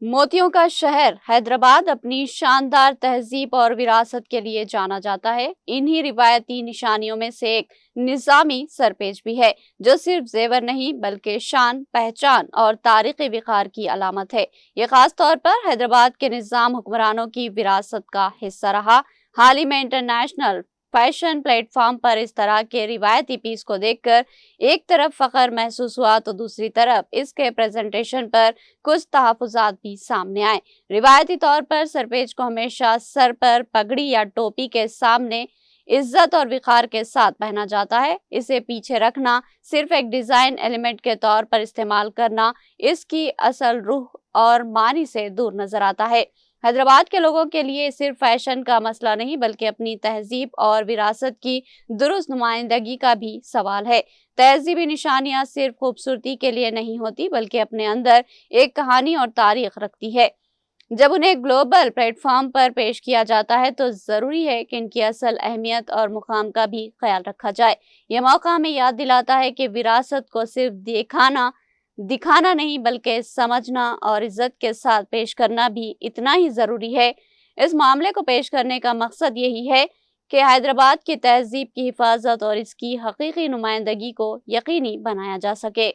موتیوں کا شہر حیدرآباد اپنی شاندار تہذیب اور وراثت کے لیے جانا جاتا ہے۔ انہی روایتی نشانیوں میں سے ایک نظامی سرپیش بھی ہے، جو صرف زیور نہیں بلکہ شان، پہچان اور تاریخی وقار کی علامت ہے۔ یہ خاص طور پر حیدرآباد کے نظام حکمرانوں کی وراثت کا حصہ رہا۔ حال ہی میں انٹرنیشنل فیشن پلیٹ فارم پر اس طرح کے روایتی پیس کو دیکھ کر ایک طرف فخر محسوس ہوا تو دوسری طرف اس کے پریزنٹیشن پر کچھ تحفظات بھی سامنے آئے۔ روایتی طور پر سرپیج کو ہمیشہ سر پر پگڑی یا ٹوپی کے سامنے عزت اور وقار کے ساتھ پہنا جاتا ہے۔ اسے پیچھے رکھنا، صرف ایک ڈیزائن ایلیمنٹ کے طور پر استعمال کرنا، اس کی اصل روح اور معنی سے دور نظر آتا ہے۔ حیدرآباد کے لوگوں کے لیے صرف فیشن کا مسئلہ نہیں بلکہ اپنی تہذیب اور وراثت کی درست نمائندگی کا بھی سوال ہے۔ تہذیبی نشانیاں صرف خوبصورتی کے لیے نہیں ہوتی بلکہ اپنے اندر ایک کہانی اور تاریخ رکھتی ہے۔ جب انہیں گلوبل پلیٹ فارم پر پیش کیا جاتا ہے تو ضروری ہے کہ ان کی اصل اہمیت اور مقام کا بھی خیال رکھا جائے۔ یہ موقع ہمیں یاد دلاتا ہے کہ وراثت کو صرف دکھانا نہیں بلکہ سمجھنا اور عزت کے ساتھ پیش کرنا بھی اتنا ہی ضروری ہے۔ اس معاملے کو پیش کرنے کا مقصد یہی ہے کہ حیدرآباد کی تہذیب کی حفاظت اور اس کی حقیقی نمائندگی کو یقینی بنایا جا سکے۔